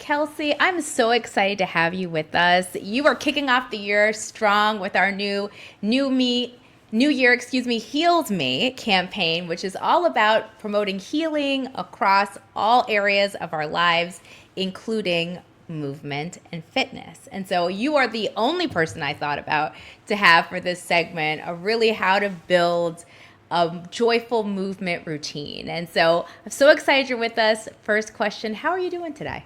Kelsey. I'm so excited to have you with us. You are kicking off the year strong with our New Year, Healed Me campaign, which is all about promoting healing across all areas of our lives, including movement and fitness. And so you are the only person I thought about to have for this segment of really how to build a joyful movement routine. And so I'm so excited you're with us. First question, how are you doing today?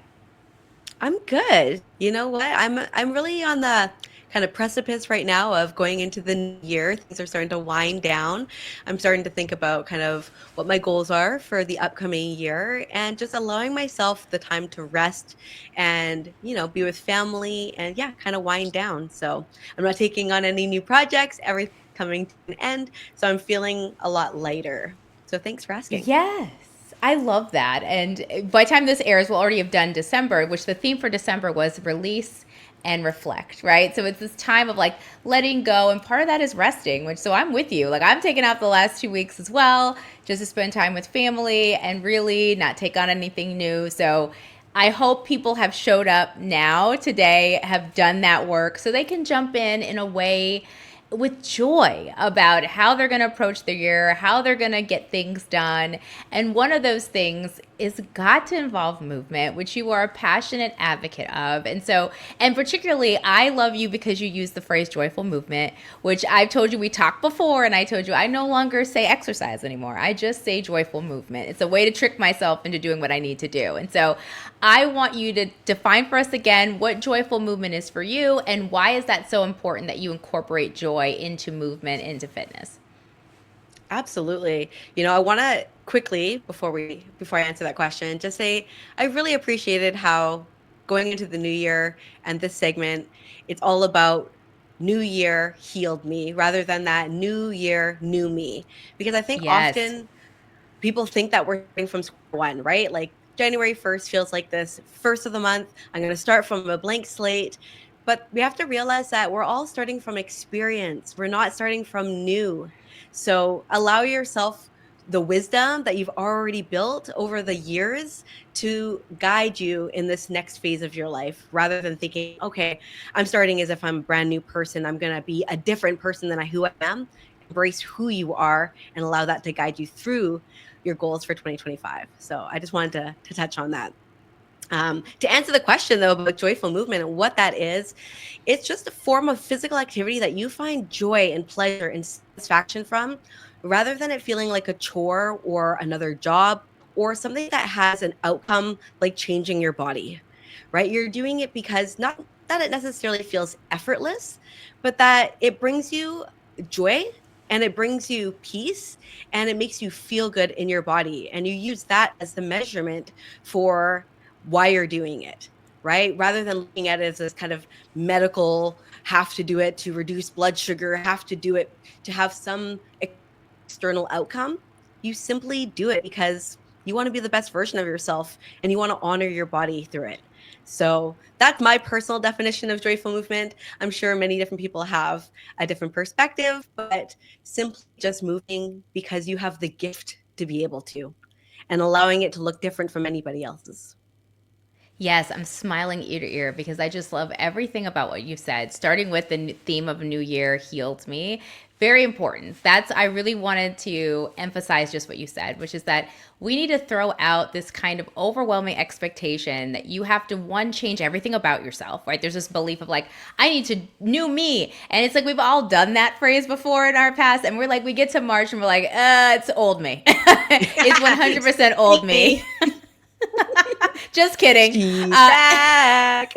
I'm good. You know what? I'm really on the kind of precipice right now of going into the new year. Things are starting to wind down. I'm starting to think about kind of what my goals are for the upcoming year and just allowing myself the time to rest and, be with family and yeah, kind of wind down. So I'm not taking on any new projects, everything's coming to an end. So I'm feeling a lot lighter. So thanks for asking. Yes. I love that. And by the time this airs, we'll already have done December, which the theme for December was release and reflect, right? So it's this time of like letting go. And part of that is resting, which so I'm with you. Like I'm taking out the last 2 weeks as well, just to spend time with family and really not take on anything new. So I hope people have showed up now today, have done that work so they can jump in a way with joy about how they're going to approach the year, how they're going to get things done. And one of those things is got to involve movement, which you are a passionate advocate of. And so, and particularly, I love you because you use the phrase joyful movement, which I've told you we talked before, and I told you I no longer say exercise anymore. I just say joyful movement. It's a way to trick myself into doing what I need to do. And so, I want you to define for us again what joyful movement is for you and why is that so important that you incorporate joy into movement, into fitness? Absolutely. I want to quickly before I answer that question, just say I really appreciated how going into the new year and this segment, it's all about new year healed me rather than that new year new me. Because I think Yes. often people think that we're starting from square one, right? Like January 1st feels like this first of the month. I'm going to start from a blank slate. But we have to realize that we're all starting from experience. We're not starting from new. So allow yourself the wisdom that you've already built over the years to guide you in this next phase of your life rather than thinking, okay, I'm starting as if I'm a brand new person. I'm going to be a different person than who I am. Embrace who you are and allow that to guide you through your goals for 2025. So I just wanted to touch on that. To answer the question though about joyful movement and what that is, it's just a form of physical activity that you find joy and pleasure and satisfaction from, rather than it feeling like a chore or another job or something that has an outcome like changing your body, right? You're doing it because not that it necessarily feels effortless, but that it brings you joy and it brings you peace and it makes you feel good in your body. And you use that as the measurement for why you're doing it, right? Rather than looking at it as this kind of medical, have to do it to reduce blood sugar, have to do it to have some external outcome. You simply do it because you want to be the best version of yourself and you want to honor your body through it. So that's my personal definition of joyful movement. I'm sure many different people have a different perspective, but simply just moving because you have the gift to be able to and allowing it to look different from anybody else's. Yes, I'm smiling ear to ear because I just love everything about what you said, starting with the theme of a new year healed me. Very important. That's, I really wanted to emphasize just what you said, which is that we need to throw out this kind of overwhelming expectation that you have to, one, change everything about yourself, right? There's this belief of like, I need to new me. And it's like we've all done that phrase before in our past. And we're like, we get to March and we're like, it's old me. It's 100% old Sneak me. me. Just kidding. She's Uh, back.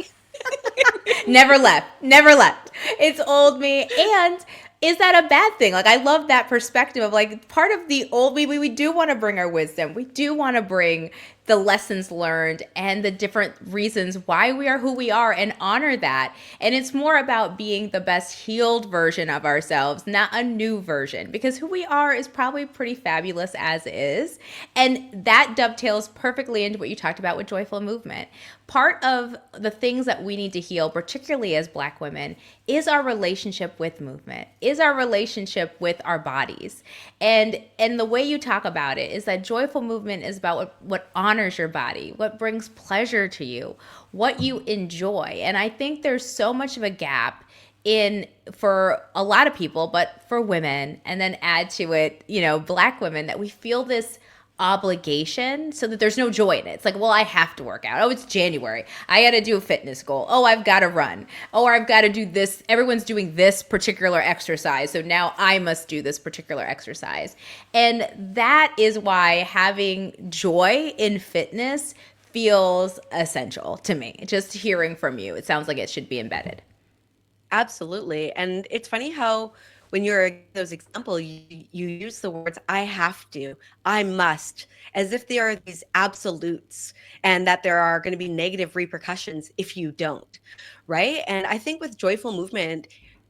Never left. Never left. It's old me. And is that a bad thing? Like, I love that perspective of like part of the old me. We do want to bring our wisdom. We do want to bring the lessons learned and the different reasons why we are who we are and honor that. And it's more about being the best healed version of ourselves, not a new version, because who we are is probably pretty fabulous as is. And that dovetails perfectly into what you talked about with joyful movement. Part of the things that we need to heal, particularly as Black women, is our relationship with movement, is our relationship with our bodies. And the way you talk about it is that joyful movement is about what honors honors your body, what brings pleasure to you, what you enjoy. And I think there's so much of a gap in for a lot of people, but for women, and then add to it, Black women, that we feel this obligation so that there's no joy in it. It's like, well, I have to work out. Oh, it's January. I got to do a fitness goal. Oh, I've got to run. Oh, or I've got to do this. Everyone's doing this particular exercise. So now I must do this particular exercise. And that is why having joy in fitness feels essential to me. Just hearing from you, it sounds like it should be embedded. Absolutely. And it's funny how when you're those example, you use the words I have to, I must, as if they are these absolutes and that there are going to be negative repercussions if you don't. Right. And I think with joyful movement,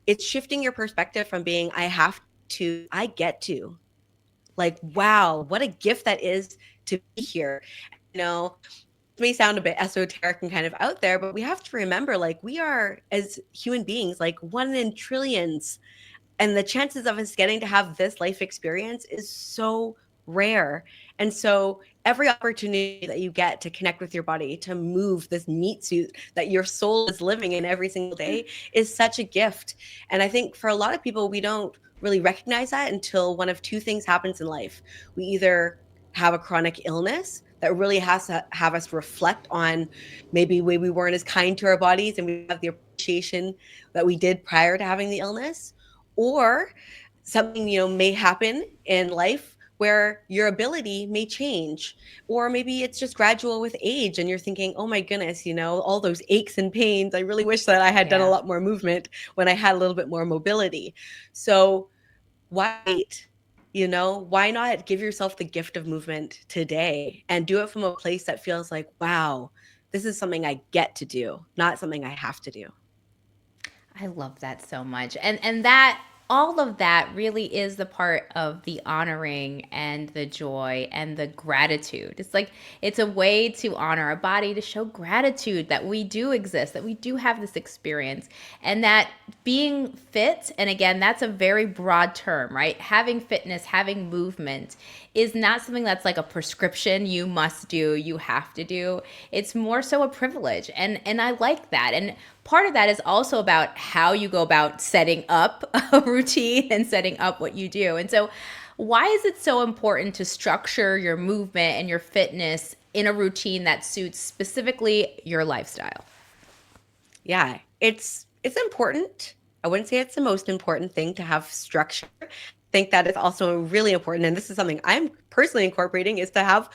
it's shifting your perspective from being I have to, I get to. Like, wow, what a gift that is to be here. You know, it may sound a bit esoteric and kind of out there, but we have to remember like we are as human beings like one in trillions, and the chances of us getting to have this life experience is so rare. And so every opportunity that you get to connect with your body, to move this meat suit that your soul is living in every single day is such a gift. And I think for a lot of people we don't really recognize that until one of two things happens in life. We either have a chronic illness that really has to have us reflect on maybe way we weren't as kind to our bodies and we have the appreciation that we did prior to having the illness, or something may happen in life where your ability may change, or maybe it's just gradual with age and you're thinking, oh my goodness, all those aches and pains, I really wish that I had done a Yeah. lot more movement when I had a little bit more mobility. So why wait? Why not give yourself the gift of movement today and do it from a place that feels like, wow, this is something I get to do, not something I have to do. I love that so much. And that all of that really is the part of the honoring and the joy and the gratitude. It's like it's a way to honor our body, to show gratitude that we do exist, that we do have this experience, and that being fit, and again, that's a very broad term, right? Having fitness, having movement is not something that's like a prescription you must do, you have to do. It's more so a privilege. And I like that. And part of that is also about how you go about setting up a routine and setting up what you do. And so why is it so important to structure your movement and your fitness in a routine that suits specifically your lifestyle? Yeah, it's important. I wouldn't say it's the most important thing to have structure. I think that is also really important, and this is something I'm personally incorporating, is to have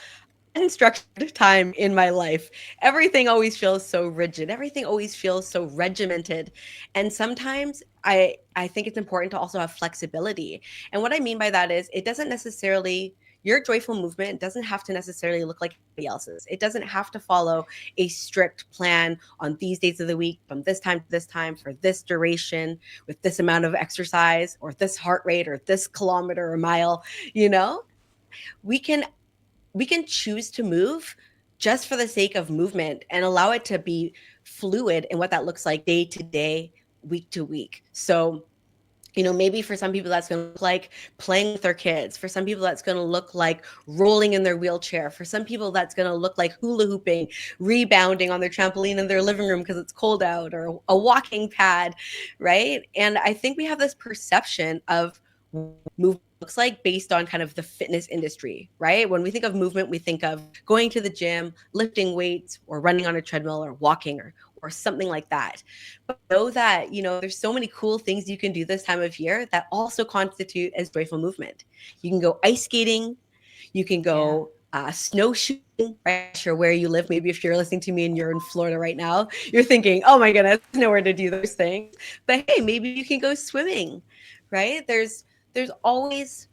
unstructured time in my life. Everything always feels so rigid. Everything always feels so regimented. And sometimes I think it's important to also have flexibility. And what I mean by that is it doesn't necessarily your joyful movement doesn't have to necessarily look like anybody else's. It doesn't have to follow a strict plan on these days of the week from this time to this time for this duration with this amount of exercise or this heart rate or this kilometer or mile, you know? We can we can choose to move just for the sake of movement and allow it to be fluid in what that looks like day to day, week to week. So, maybe for some people that's going to look like playing with their kids. For some people that's going to look like rolling in their wheelchair. For some people that's going to look like hula hooping, rebounding on their trampoline in their living room because it's cold out, or a walking pad, right? And I think we have this perception of movement looks like based on kind of the fitness industry, right? When we think of movement, we think of going to the gym, lifting weights, or running on a treadmill, or walking, or something like that. But know that, there's so many cool things you can do this time of year that also constitute as joyful movement. You can go ice skating, you can Yeah. go snowshoeing, right? Not sure where you live. Maybe if you're listening to me and you're in Florida right now, you're thinking, oh my goodness, there's nowhere to do those things. But hey, maybe you can go swimming, right? There's always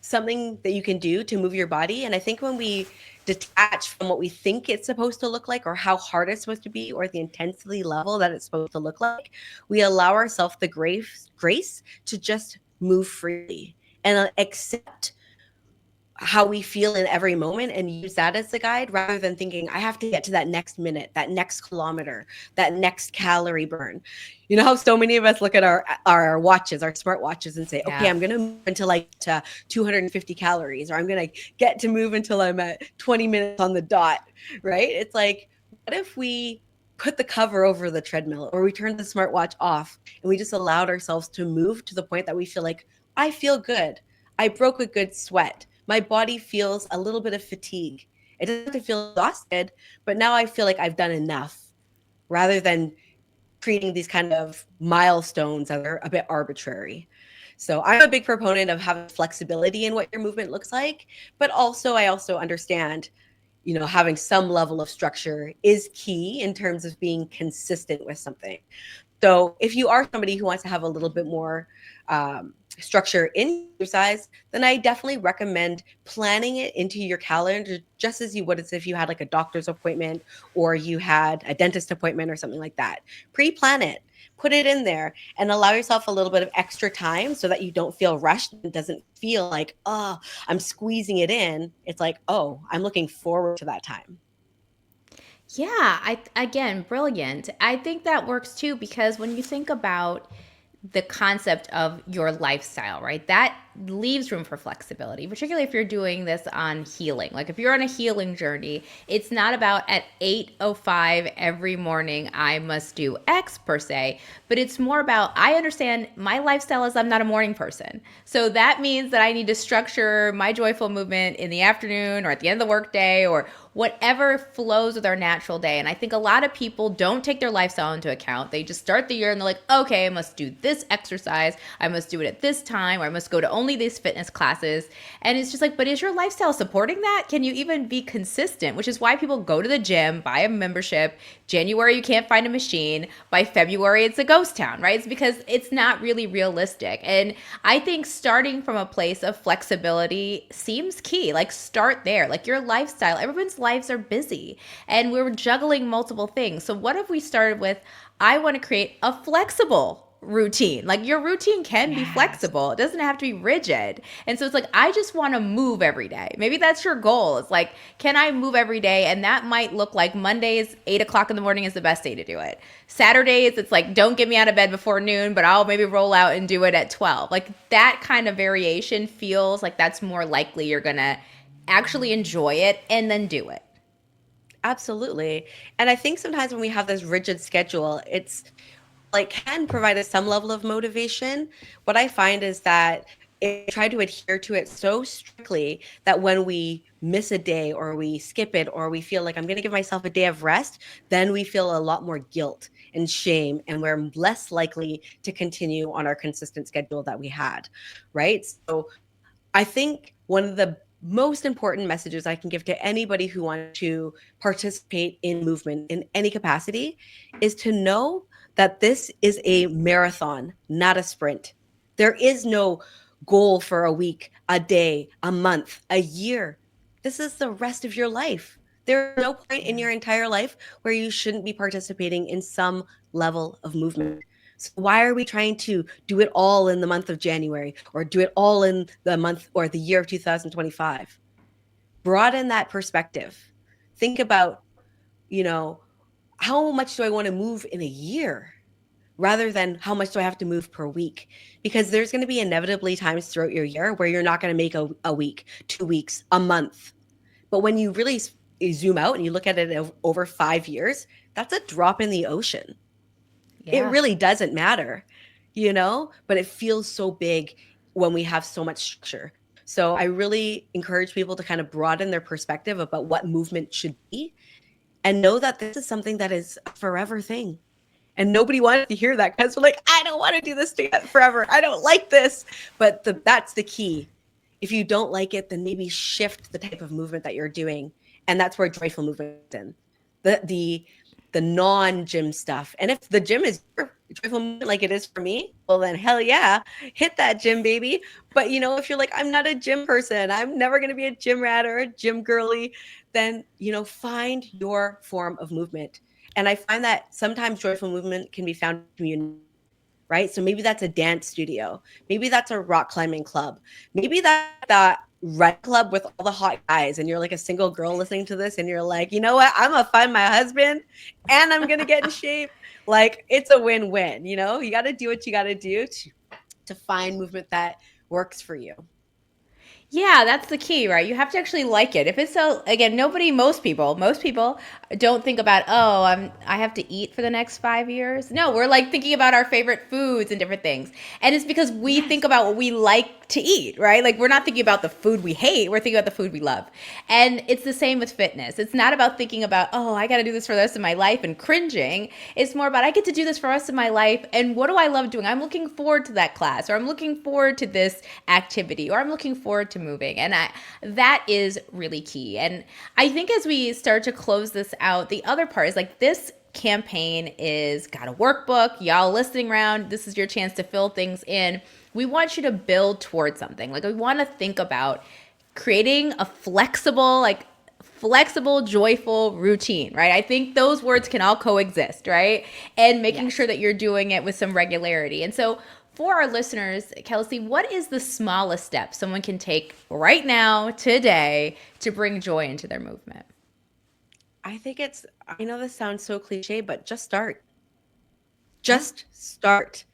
something that you can do to move your body. And I think when we detach from what we think it's supposed to look like, or how hard it's supposed to be, or the intensity level that it's supposed to look like, we allow ourselves the grace to just move freely and accept how we feel in every moment and use that as the guide rather than thinking I have to get to that next minute, that next kilometer, that next calorie burn. You know how so many of us look at our watches, our smart watches, and say, okay, Yeah. I'm going to move until I get to 250 calories, or I'm going to get to move until I'm at 20 minutes on the dot, right? It's like, what if we put the cover over the treadmill, or we turned the smartwatch off and we just allowed ourselves to move to the point that we feel like, I feel good. I broke a good sweat. My body feels a little bit of fatigue. It doesn't feel exhausted, but now I feel like I've done enough rather than treating these kind of milestones that are a bit arbitrary. So I'm a big proponent of having flexibility in what your movement looks like, but also I also understand, having some level of structure is key in terms of being consistent with something. So if you are somebody who wants to have a little bit more structure in exercise, then I definitely recommend planning it into your calendar just as you would as if you had like a doctor's appointment or you had a dentist appointment or something like that. Pre-plan it, put it in there, and allow yourself a little bit of extra time so that you don't feel rushed. It doesn't feel like, oh, I'm squeezing it in. It's like, oh, I'm looking forward to that time. Yeah, I again, brilliant. I think that works too because when you think about the concept of your lifestyle, right? That leaves room for flexibility, particularly if you're doing this on healing. Like if you're on a healing journey, it's not about at 8:05 every morning I must do X per se, but it's more about I understand my lifestyle is I'm not a morning person. So that means that I need to structure my joyful movement in the afternoon or at the end of the workday or whatever flows with our natural day. And I think a lot of people don't take their lifestyle into account. They just start the year and they're like, okay, I must do this exercise. I must do it at this time, or I must go to only these fitness classes. And it's just like, but is your lifestyle supporting that? Can you even be consistent? Which is why people go to the gym, buy a membership. January, you can't find a machine. By February, it's a ghost town, right? It's because it's not really realistic. And I think starting from a place of flexibility seems key. Like, start there. Like, your lifestyle, everyone's lives are busy and we're juggling multiple things. So, what if we started with, I want to create a flexible routine. Like your routine can be Yes. flexible. It doesn't have to be rigid. And so it's like I just want to move every day. Maybe that's your goal. It's like, can I move every day? And that might look like Mondays, 8 o'clock in the morning is the best day to do it. Saturdays, it's like, don't get me out of bed before noon, but I'll maybe roll out and do it at 12. Like that kind of variation feels like that's more likely you're gonna actually enjoy it and then do it. Absolutely. And I think sometimes when we have this rigid schedule, it's like can provide us some level of motivation. What I find is that if we try to adhere to it so strictly that when we miss a day or we skip it or we feel like I'm going to give myself a day of rest, then we feel a lot more guilt and shame and we're less likely to continue on our consistent schedule that we had, right? So I think one of the most important messages I can give to anybody who wants to participate in movement in any capacity is to know that this is a marathon, not a sprint. There is no goal for a week, a day, a month, a year. This is the rest of your life. There's no point in Yeah. your entire life where you shouldn't be participating in some level of movement. So why are we trying to do it all in the month of January or do it all in the month or the year of 2025? Broaden that perspective. Think about, you know, how much do I want to move in a year rather than how much do I have to move per week? Because there's going to be inevitably times throughout your year where you're not going to make a week, 2 weeks, a month. But when you really zoom out and you look at it over 5 years, that's a drop in the ocean. It Yeah. really doesn't matter, but it feels so big when we have so much structure. So I really encourage people to kind of broaden their perspective about what movement should be and know that this is something that is a forever thing. And nobody wanted to hear that because we're like, I don't want to do this forever. I don't like this. But that's the key. If you don't like it, then maybe shift the type of movement that you're doing. And that's where joyful movement is in. The non-gym stuff. And if the gym is your joyful movement like it is for me, well then hell yeah, hit that gym, baby. But if you're like, I'm not a gym person, I'm never gonna be a gym rat or a gym girly, then find your form of movement. And I find that sometimes joyful movement can be found in community, right? So maybe that's a dance studio. Maybe that's a rock climbing club. Maybe that's that run club with all the hot guys and you're like a single girl listening to this and you're like, you know what, I'm gonna find my husband and I'm gonna get in shape. Like, it's a win-win. You got to do what you got to do to find movement that works for you. Yeah, that's the key, right? You have to actually like it. If it's so, again, most people don't think about, oh, I have to eat for the next 5 years. No, we're like thinking about our favorite foods and different things. And it's because we think Yes. about what we like to eat, right? Like we're not thinking about the food we hate, we're thinking about the food we love. And it's the same with fitness. It's not about thinking about, oh, I got to do this for the rest of my life and cringing. It's more about, I get to do this for the rest of my life. And what do I love doing? I'm looking forward to that class, or I'm looking forward to this activity, or I'm looking forward to moving. And that is really key. And I think as we start to close this out, the other part is like this campaign is got a workbook. Y'all listening around, this is your chance to fill things in. We want you to build towards something. Like we want to think about creating a flexible, joyful routine, right? I think those words can all coexist, right? And making sure Yes. that you're doing it with some regularity. And so for our listeners, Kelsey, what is the smallest step someone can take right now, today, to bring joy into their movement? I think I know this sounds so cliche, but just start. Yeah. Just start.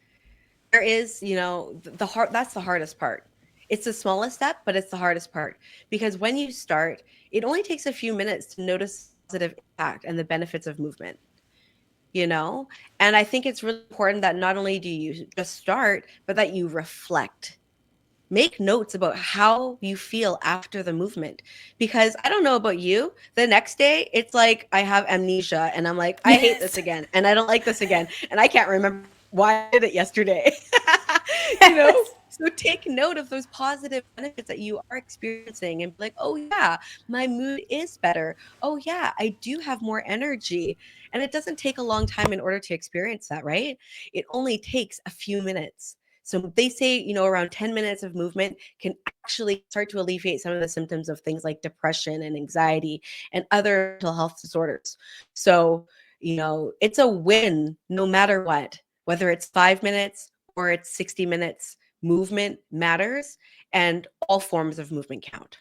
There is, the hard that's the hardest part. It's the smallest step, but it's the hardest part because when you start, it only takes a few minutes to notice positive impact and the benefits of movement, you know? And I think it's really important that not only do you just start, but that you reflect. Make notes about how you feel after the movement because I don't know about you, the next day it's like I have amnesia and I'm like, I hate this Yes. again and I don't like this again and I can't remember why I did it yesterday. Yes. So take note of those positive benefits that you are experiencing and be like, oh yeah, my mood is better. Oh yeah, I do have more energy. And it doesn't take a long time in order to experience that, right? It only takes a few minutes. So they say, around 10 minutes of movement can actually start to alleviate some of the symptoms of things like depression and anxiety and other mental health disorders. So, it's a win no matter what, whether it's 5 minutes or it's 60 minutes. Movement matters, and all forms of movement count.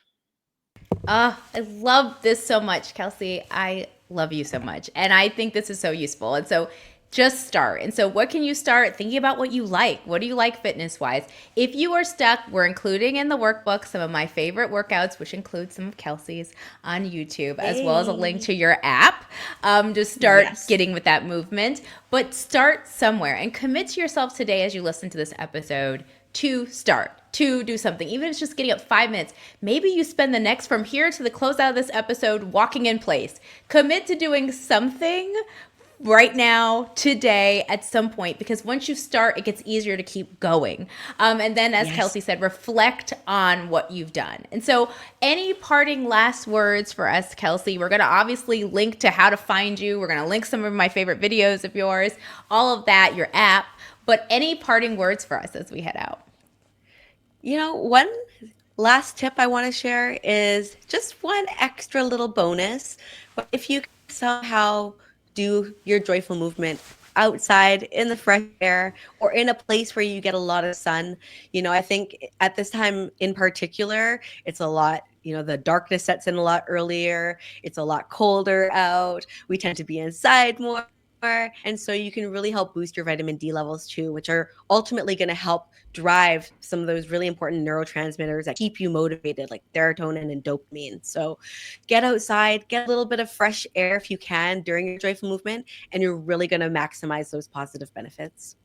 I love this so much, Kelsey. I love you so much. And I think this is so useful. And so just start. And so, what can you start thinking about what you like? What do you like fitness wise? If you are stuck, we're including in the workbook some of my favorite workouts, which include some of Kelsey's on YouTube, as well as a link Hey. to your app to start Yes. getting with that movement. But start somewhere and commit to yourself today as you listen to this episode to start, to do something, even if it's just getting up 5 minutes. Maybe you spend the next from here to the close out of this episode walking in place. Commit to doing something right now, today, at some point, because once you start, it gets easier to keep going. And then, as Yes. Kelsey said, reflect on what you've done. And so, any parting last words for us, Kelsey? We're going to obviously link to how to find you. We're going to link some of my favorite videos of yours, all of that, your app. But any parting words for us as we head out? One last tip I want to share is just one extra little bonus. But if you can somehow do your joyful movement outside in the fresh air or in a place where you get a lot of sun, I think at this time in particular, it's a lot. The darkness sets in a lot earlier. It's a lot colder out. We tend to be inside more. And so you can really help boost your vitamin D levels too, which are ultimately going to help drive some of those really important neurotransmitters that keep you motivated, like serotonin and dopamine. So get outside, get a little bit of fresh air if you can during your joyful movement, and you're really going to maximize those positive benefits.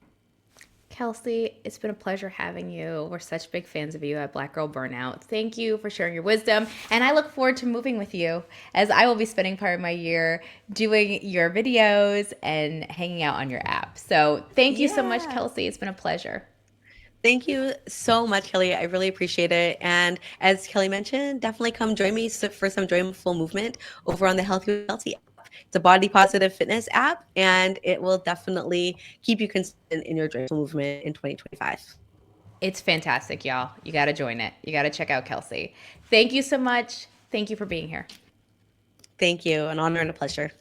Kelsey, it's been a pleasure having you. We're such big fans of you at Black Girl Burnout. Thank you for sharing your wisdom. And I look forward to moving with you as I will be spending part of my year doing your videos and hanging out on your app. So thank you so much, Yeah. Kelsey. It's been a pleasure. Thank you so much, Kelly. I really appreciate it. And as Kelly mentioned, definitely come join me for some joyful movement over on the Healthy with Healthy app. It's a body positive fitness app, and it will definitely keep you consistent in your joyful movement in 2025. It's fantastic, y'all. You got to join it. You got to check out Kelsey. Thank you so much. Thank you for being here. Thank you. An honor and a pleasure.